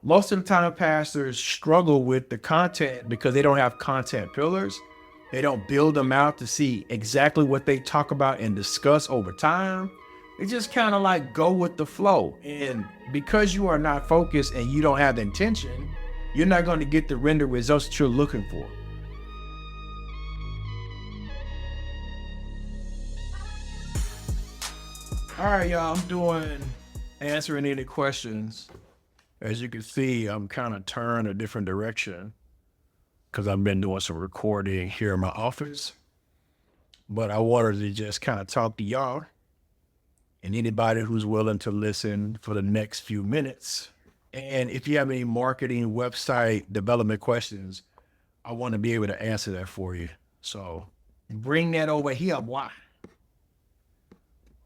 Most of the time, pastors struggle with the content because they don't have content pillars. They don't build them out to see exactly what they talk about and discuss over time. They just kind of like go with the flow. And because you are not focused and you don't have the intention, you're not going to get the rendered results that you're looking for. All right, y'all, I'm doing answering any questions. As you can see, I'm kind of turned a different direction because I've been doing some recording here in my office. But I wanted to just kind of talk to y'all and anybody who's willing to listen for the next few minutes. And if you have any marketing website development questions, I want to be able to answer that for you. So bring that over here. Why?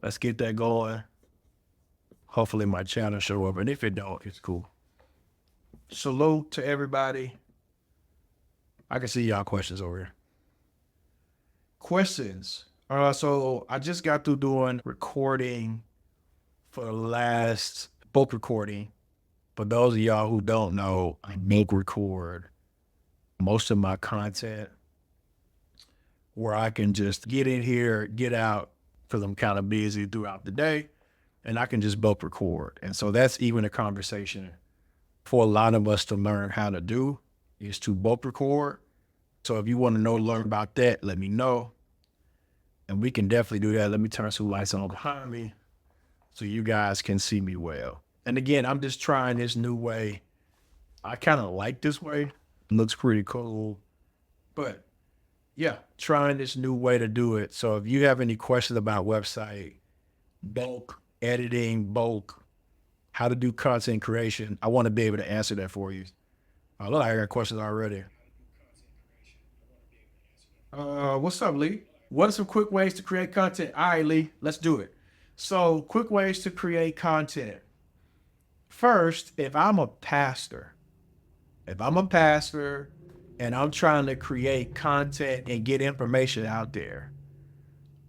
Let's get that going. Hopefully my channel show up. And if it don't, it's cool. Salute to everybody. I can see y'all questions over here. Questions. So I just got through doing recording for the last bulk recording. For those of y'all who don't know, I bulk record most of my content where I can just get in here, get out, because I'm kind of busy throughout the day, and I can just bulk record. And so that's even a conversation for a lot of us to learn how to do, is to bulk record. So if you want to learn about that, let me know. And we can definitely do that. Let me turn some lights on behind me so you guys can see me well. And again, I'm just trying this new way. I kind of like this way. It looks pretty cool. But yeah, trying this new way to do it. So if you have any questions about website, bulk, editing, bulk, how to do content creation, I want to be able to answer that for you. Look, I got questions already. What's up, Lee? What are some quick ways to create content? All right, Lee, let's do it. So, quick ways to create content. First, if I'm a pastor and I'm trying to create content and get information out there,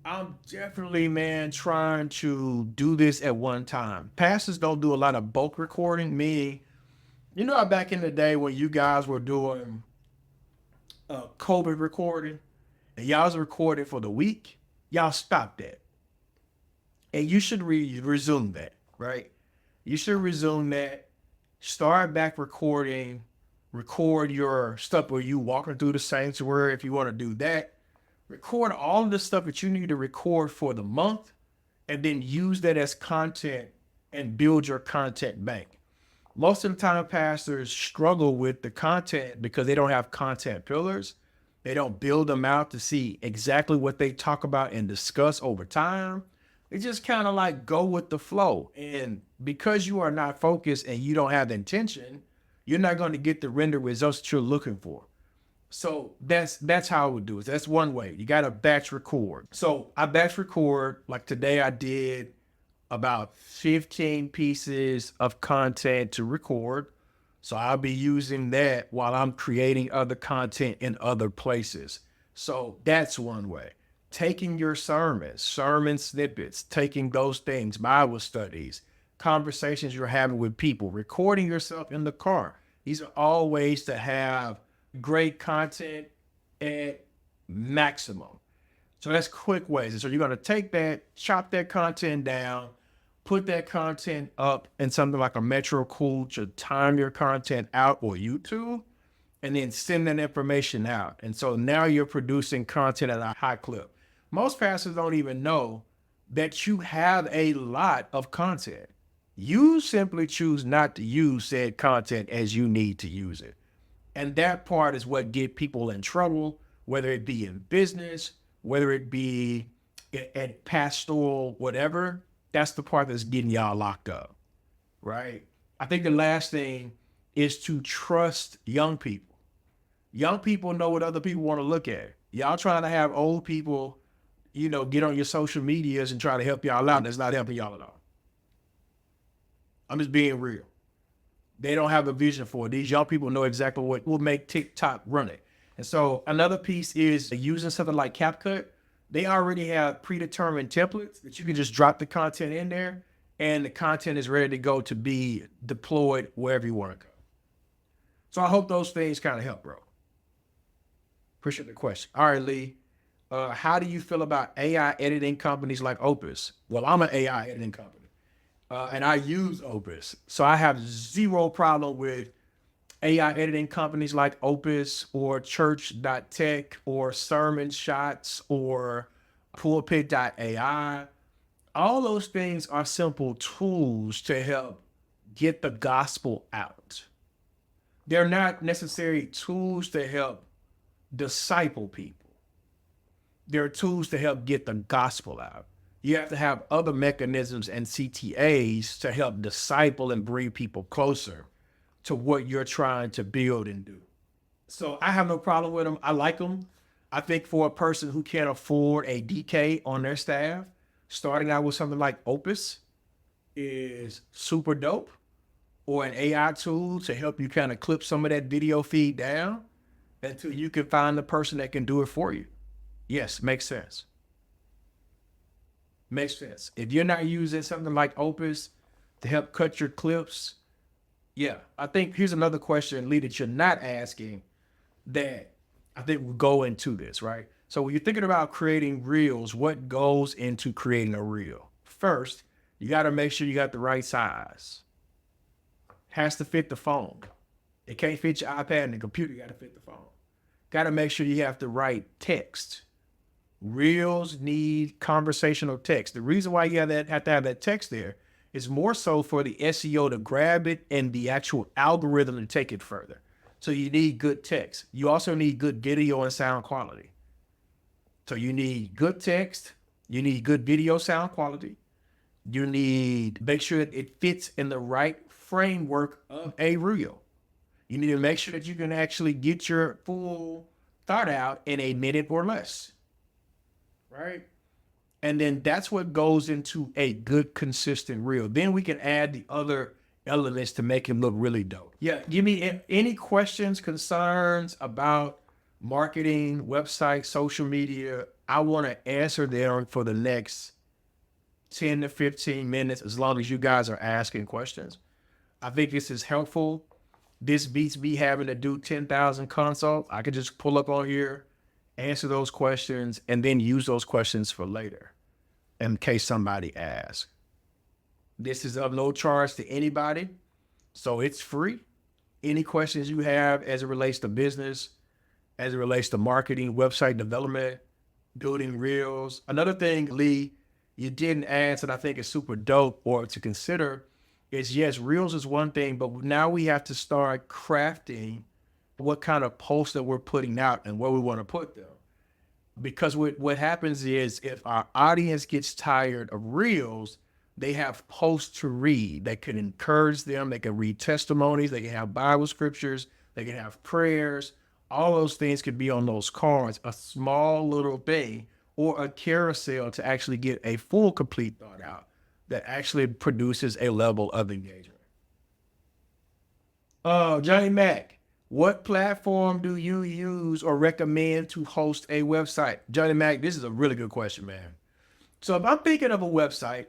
I'm definitely, man, trying to do this at one time. Pastors don't do a lot of bulk recording. Me, how back in the day when you guys were doing COVID recording and y'all was recording for the week, y'all stopped that. And you should resume that, right? You should resume that. Start back recording. Record your stuff where you walking through the sanctuary if you want to do that. Record all of the stuff that you need to record for the month and then use that as content and build your content bank. Most of the time, pastors struggle with the content because they don't have content pillars. They don't build them out to see exactly what they talk about and discuss over time. They just kind of like go with the flow. And because you are not focused and you don't have the intention, you're not going to get the rendered results that you're looking for. So that's how I would do it. That's one way. You got to batch record. So I batch record. Like today I did about 15 pieces of content to record. So I'll be using that while I'm creating other content in other places. So that's one way. Taking your sermon snippets, taking those things, Bible studies, conversations you're having with people, recording yourself in the car. These are all ways to have great content at maximum. So that's quick ways. And so you're going to take that, chop that content down, put that content up in something like a Metro Cool to time your content out, or YouTube, and then send that information out. And so now you're producing content at a high clip. Most pastors don't even know that you have a lot of content. You simply choose not to use said content as you need to use it. And that part is what get people in trouble, whether it be in business, whether it be at pastoral, whatever. That's the part that's getting y'all locked up, right? I think the last thing is to trust young people. Young people know what other people want to look at. Y'all trying to have old people, get on your social medias and try to help y'all out. That's not helping y'all at all. I'm just being real. They don't have a vision for it. These young people know exactly what will make TikTok run it. And so another piece is using something like Capcut. They already have predetermined templates that you can just drop the content in there and the content is ready to go to be deployed wherever you want to go. So I hope those things kind of help, bro. Appreciate the question. All right, Lee. How do you feel about AI editing companies like Opus? Well, I'm an AI editing company, and I use Opus. So I have zero problem with AI editing companies like Opus or Church.tech or Sermon Shots or Pulpit.ai. All those things are simple tools to help get the gospel out. They're not necessary tools to help disciple people. They're tools to help get the gospel out. You have to have other mechanisms and CTAs to help disciple and bring people closer to what you're trying to build and do. So I have no problem with them. I like them. I think for a person who can't afford a DK on their staff, starting out with something like Opus is super dope, or an AI tool to help you kind of clip some of that video feed down until you can find the person that can do it for you. Yes, makes sense. Makes sense. If you're not using something like Opus to help cut your clips, yeah. I think here's another question, Lee, that you're not asking that I think will go into this, right? So when you're thinking about creating reels, what goes into creating a reel? First, you got to make sure you got the right size. Has to fit the phone. It can't fit your iPad and the computer. You got to fit the phone. Got to make sure you have the right text. Reels need conversational text. The reason why you have to have that text there is more so for the SEO to grab it and the actual algorithm to take it further. So you need good text. You also need good video and sound quality. So you need good text. You need good video sound quality. You need make sure that it fits in the right framework of a reel. You need to make sure that you can actually get your full thought out in a minute or less, right? And then that's what goes into a good, consistent reel. Then we can add the other elements to make him look really dope. Yeah, give me any questions, concerns about marketing, website, social media. I want to answer them for the next 10 to 15 minutes, as long as you guys are asking questions. I think this is helpful. This beats me having to do 10,000 consults. I could just pull up on here, answer those questions, and then use those questions for later in case somebody asks. This is of no charge to anybody, so it's free. Any questions you have as it relates to business, as it relates to marketing, website development, building reels. Another thing, Lee, you didn't answer, and I think is super dope or to consider is, yes, reels is one thing, but now we have to start crafting what kind of posts that we're putting out and where we want to put them. Because what happens is if our audience gets tired of reels, they have posts to read that can encourage them. They can read testimonies. They can have Bible scriptures. They can have prayers. All those things could be on those cards, a small little thing or a carousel to actually get a full, complete thought out that actually produces a level of engagement. Johnny Mac, what platform do you use or recommend to host a website? Johnny Mac, this is a really good question, man. So if I'm thinking of a website,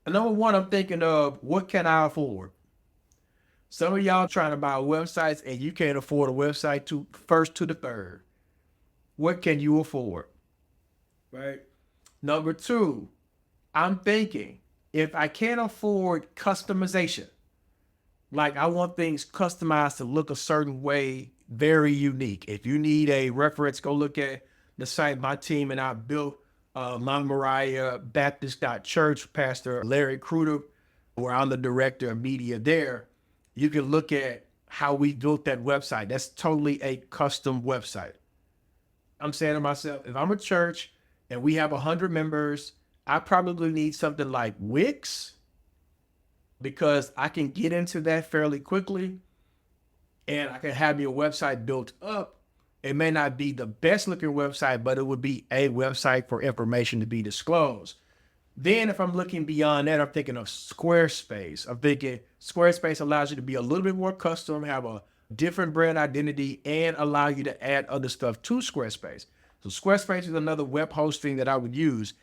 number one, I'm thinking of what can I afford? Some of y'all trying to buy websites and you can't afford a website to first to the third. What can you afford? Right? Number two, I'm thinking if I can't afford customization, like I want things customized to look a certain way, very unique. If you need a reference, go look at the site my team and I built, Mount Moriah Baptist Church, Pastor Larry Cruder, where I'm the director of media there. You can look at how we built that website. That's totally a custom website. I'm saying to myself, if I'm a church and we have 100 members, I probably need something like Wix because I can get into that fairly quickly and I can have your website built up. It may not be the best looking website, but it would be a website for information to be disclosed. Then if I'm looking beyond that, I'm thinking of Squarespace. I'm thinking Squarespace allows you to be a little bit more custom, have a different brand identity, and allow you to add other stuff to Squarespace. So Squarespace is another web hosting that I would use.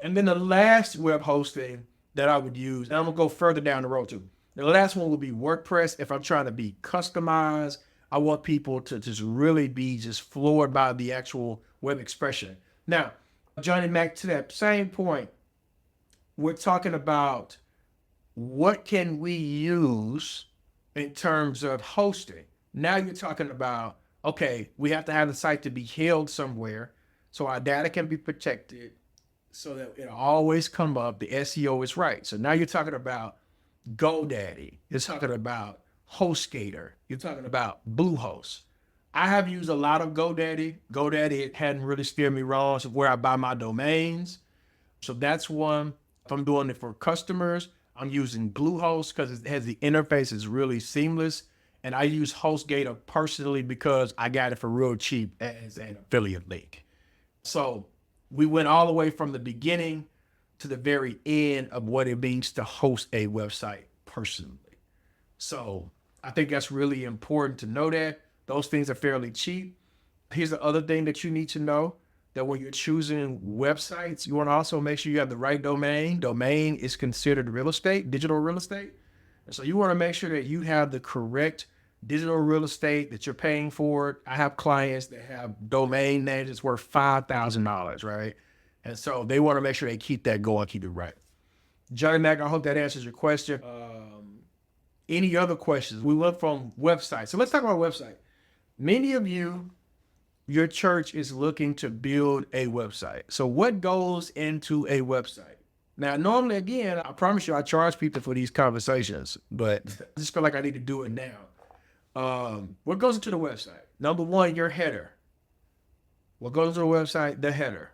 And then the last web hosting that I would use, and I'm gonna go further down the road too. The last one will be WordPress. If I'm trying to be customized, I want people to just really be just floored by the actual web expression. Now, Johnny Mac, to that same point, we're talking about what can we use in terms of hosting. Now you're talking about, okay, we have to have the site to be held somewhere so our data can be protected so that it'll always come up, the SEO is right. So now you're talking about GoDaddy, you're talking about HostGator, you're talking about Bluehost. I have used a lot of GoDaddy. GoDaddy, it hadn't really steered me wrong. It's where I buy my domains. So that's one. If I'm doing it for customers, I'm using Bluehost because it has the interface is really seamless. And I use HostGator personally because I got it for real cheap as an affiliate link. So we went all the way from the beginning to the very end of what it means to host a website personally. So I think that's really important to know that those things are fairly cheap. Here's the other thing that you need to know, that when you're choosing websites, you want to also make sure you have the right domain. Domain is considered real estate, digital real estate. And so you want to make sure that you have the correct digital real estate that you're paying for. I have clients that have domain names that's worth $5,000, right? And so they want to make sure they keep that going, keep it right. Johnny Mac, I hope that answers your question. Any other questions? We went from website. So let's talk about website. Many of you, your church is looking to build a website. So what goes into a website? Now, normally, again, I promise you, I charge people for these conversations, but I just feel like I need to do it now. What goes into the website? Number one, your header. What goes into the website? The header.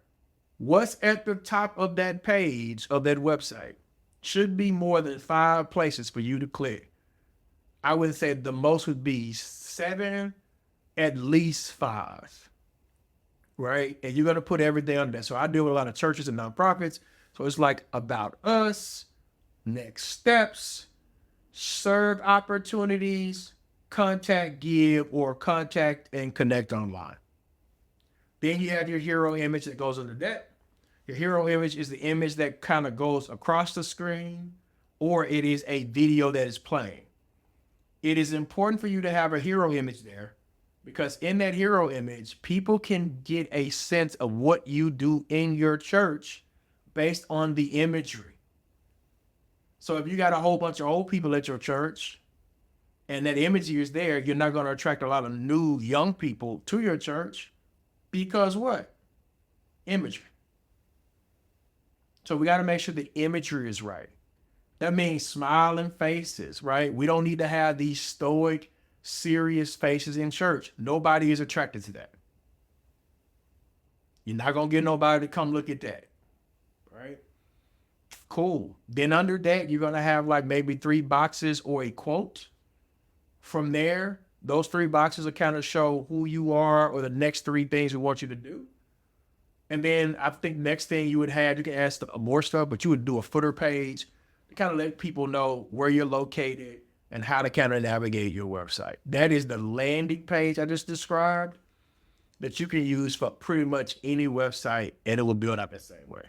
What's at the top of that page of that website? Should be more than 5 places for you to click. I would say the most would be 7, at least 5, right? And you're going to put everything on there. So I deal with a lot of churches and nonprofits. So it's like about us, next steps, serve opportunities, contact, give, or contact and connect online. Then you have your hero image that goes under that. Your hero image is the image that kind of goes across the screen, or it is a video that is playing. It is important for you to have a hero image there because in that hero image, people can get a sense of what you do in your church based on the imagery. So if you got a whole bunch of old people at your church and that imagery is there, you're not going to attract a lot of new young people to your church because what? Imagery. So we got to make sure the imagery is right. That means smiling faces, right? We don't need to have these stoic, serious faces in church. Nobody is attracted to that. You're not going to get nobody to come look at that, right? Cool. Then under that, you're going to have like maybe 3 boxes or a quote. From there, those 3 boxes will kind of show who you are or the next 3 things we want you to do. And then I think next thing you would have, you can add more stuff, but you would do a footer page to kind of let people know where you're located and how to kind of navigate your website. That is the landing page I just described that you can use for pretty much any website and it will build up the same way.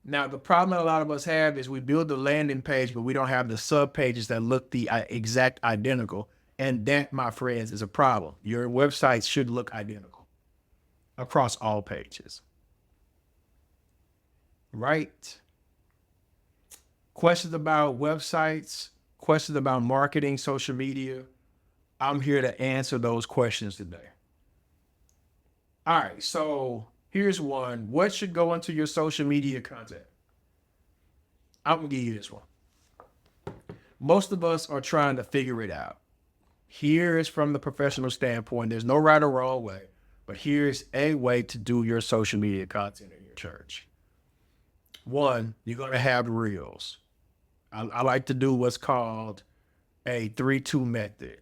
Now, the problem that a lot of us have is we build the landing page, but we don't have the sub pages that look the exact identical. And that, my friends, is a problem. Your website should look identical across all pages. Right? Questions about websites, questions about marketing, social media. I'm here to answer those questions today. All right, so here's one. What should go into your social media content? I'm gonna give you this one. Most of us are trying to figure it out. Here is from the professional standpoint. There's no right or wrong way, but here's a way to do your social media content in your church. One, you're going to have reels. I like to do what's called a 3-2 method.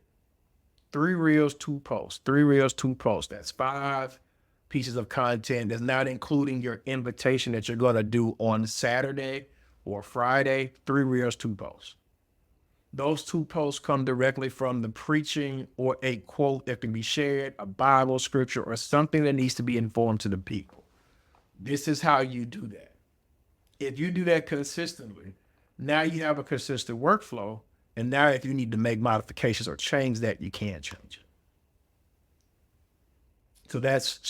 3 reels, 2 posts. 3 reels, 2 posts. That's 5 pieces of content. That's not including your invitation that you're going to do on Saturday or Friday. 3 reels, 2 posts. Those 2 posts come directly from the preaching or a quote that can be shared, a Bible scripture, or something that needs to be informed to the people. This is how you do that. If you do that consistently, now you have a consistent workflow And now if you need to make modifications or change that, you can change it. So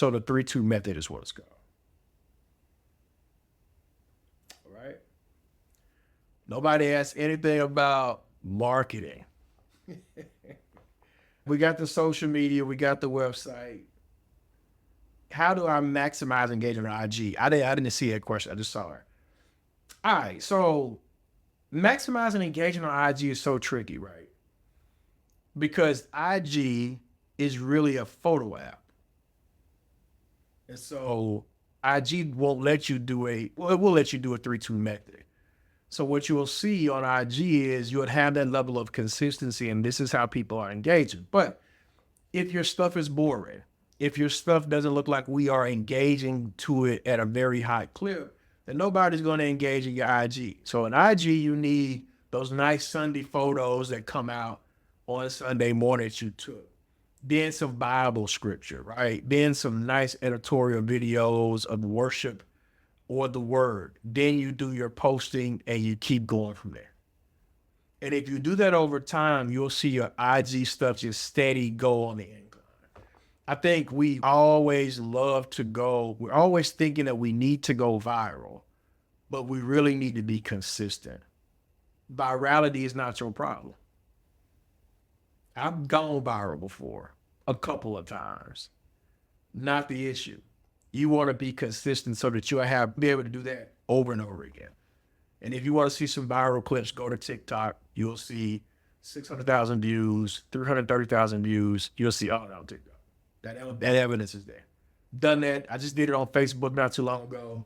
the 3-2 method is what it's called. All right. Nobody asked anything about marketing. We got the social media, we got the website. How do I maximize engagement on IG? I didn't see that question. I just saw it. All right. So maximizing engagement on IG is so tricky, right? Because IG is really a photo app. And so IG won't let you do it will let you do a 3-2 method. So what you will see on IG is you'll have that level of consistency, and this is how people are engaging. But if your stuff is boring, if your stuff doesn't look like we are engaging to it at a very high clip, then nobody's going to engage in your IG. So in IG, you need those nice Sunday photos that come out on Sunday morning that you took. Then some Bible scripture, right? Then some nice editorial videos of worship or the word. Then you do your posting and you keep going from there. And if you do that over time, you'll see your IG stuff just steady go on the incline. I think we always love to go, we're always thinking that we need to go viral, but we really need to be consistent. Virality is not your problem. I've gone viral before a couple of times. Not the issue. You want to be consistent so that you'll be able to do that over and over again. And if you want to see some viral clips, go to TikTok. You'll see 600,000 views, 330,000 views. You'll see all that on TikTok. That evidence is there. Done that. I just did it on Facebook not too long ago.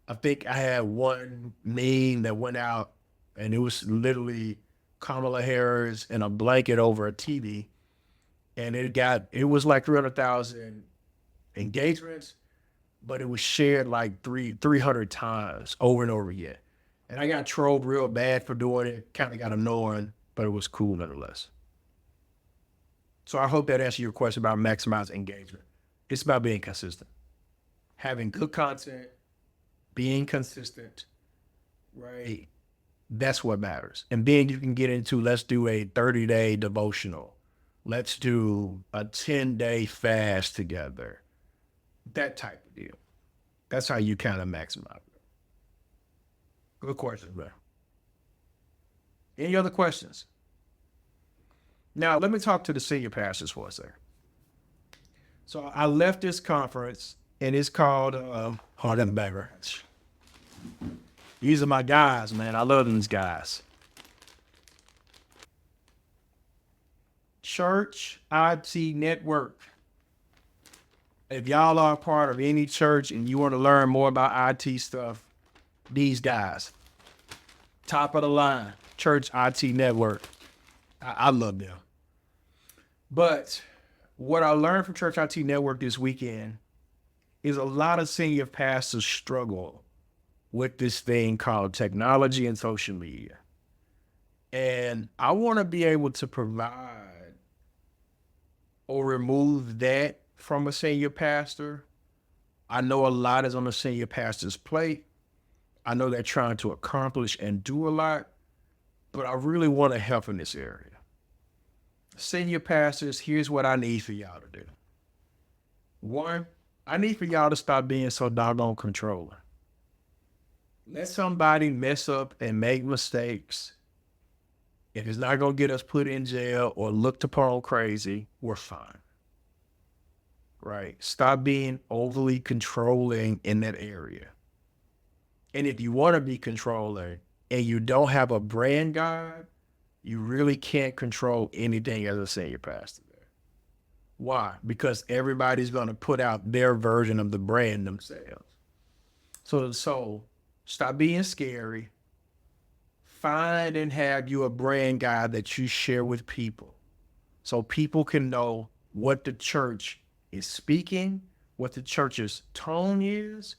I think I had one meme that went out, and it was literally Kamala Harris in a blanket over a TV. And it was like 300,000 engagements, but it was shared like 300 times over and over again. And I got trolled real bad for doing it, kind of got annoying, but it was cool nonetheless. So I hope that answers your question about maximizing engagement. It's about being consistent, having good content, being consistent, right? That's what matters. And then you can get into, let's do a 30-day devotional. Let's do a 10-day fast together. That type of deal. That's how you kind of maximize it. Good question, man. Any other questions? Now, let me talk to the senior pastors for a second. So I left this conference, and it's called Heart and Bagger. These are my guys, man. I love these guys. Church IT Network. If y'all are a part of any church and you want to learn more about IT stuff, these guys, top of the line, Church IT Network. I love them. But what I learned from Church IT Network this weekend is a lot of senior pastors struggle with this thing called technology and social media. And I want to be able to provide or remove that from a senior pastor. I know a lot is on the senior pastor's plate. I know they're trying to accomplish and do a lot, but I really want to help in this area. Senior pastors, here's what I need for y'all to do. One, I need for y'all to stop being so doggone controlling. Let somebody mess up and make mistakes. If it's not going to get us put in jail or looked upon crazy, we're fine. Right? Stop being overly controlling in that area. And if you want to be controlling and you don't have a brand guide, you really can't control anything as a senior pastor there. Why? Because everybody's going to put out their version of the brand themselves. So stop being scary. Find and have you a brand guide that you share with people so people can know what the church is speaking, what the church's tone is,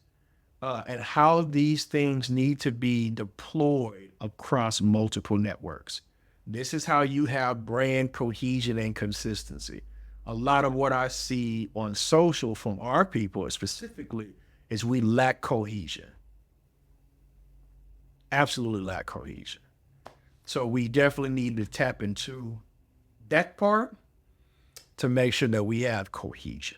and how these things need to be deployed across multiple networks. This is how you have brand cohesion and consistency. A lot of what I see on social from our people specifically is we lack cohesion. Absolutely lack cohesion. So we definitely need to tap into that part to make sure that we have cohesion.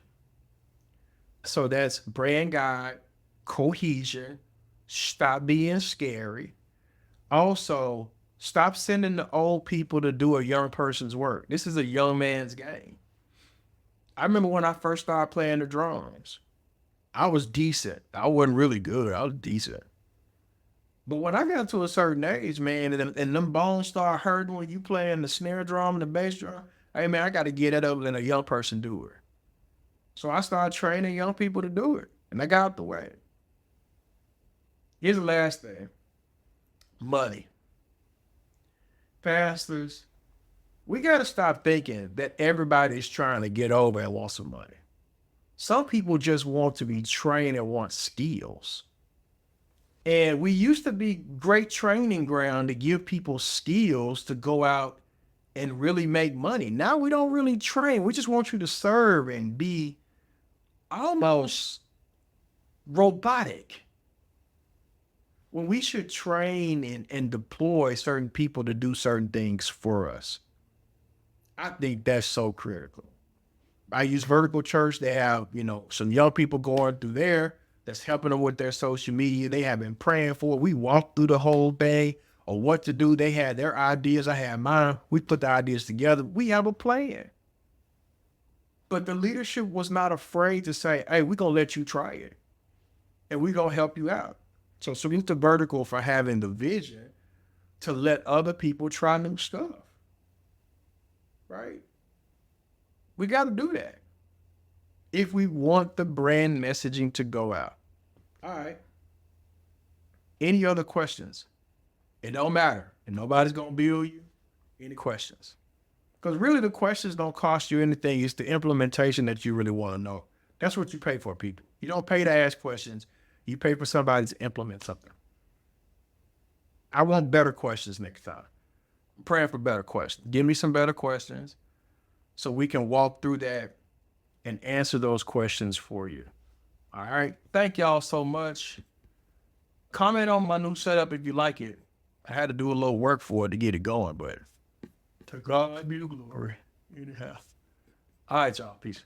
So that's brand guide, cohesion, stop being scary. Also, stop sending the old people to do a young person's work. This is a young man's game. I remember when I first started playing the drums, I was decent. I wasn't really good. I was decent. But when I got to a certain age, man, and them bones start hurting when you playing the snare drum and the bass drum, hey, man, I got to get that up and let a young person do it. So I started training young people to do it, and I got out the way. Here's the last thing. Money. Pastors, we got to stop thinking that everybody's trying to get over and want some money. Some people just want to be trained and want skills. And we used to be great training ground to give people skills to go out and really make money. Now we don't really train. We just want you to serve and be almost robotic. When we should train and deploy certain people to do certain things for us. I think that's so critical. I use Vertical Church. They have, some young people going through there that's helping them with their social media. They have been praying for it. We walked through the whole day on what to do. They had their ideas. I had mine. We put the ideas together. We have a plan. But the leadership was not afraid to say, hey, we're going to let you try it. And we're going to help you out. So salute to Vertical for having the vision to let other people try new stuff. Right? We got to do that if we want the brand messaging to go out. All right. Any other questions? It don't matter. And nobody's going to bill you. Any questions? Because really the questions don't cost you anything. It's the implementation that you really want to know. That's what you pay for, people. You don't pay to ask questions. You pay for somebody to implement something. I want better questions next time. I'm praying for better questions. Give me some better questions so we can walk through that and answer those questions for you. All right. Thank y'all so much. Comment on my new setup if you like it. I had to do a little work for it to get it going, but to God be the glory. Anyhow. All right, y'all. Peace.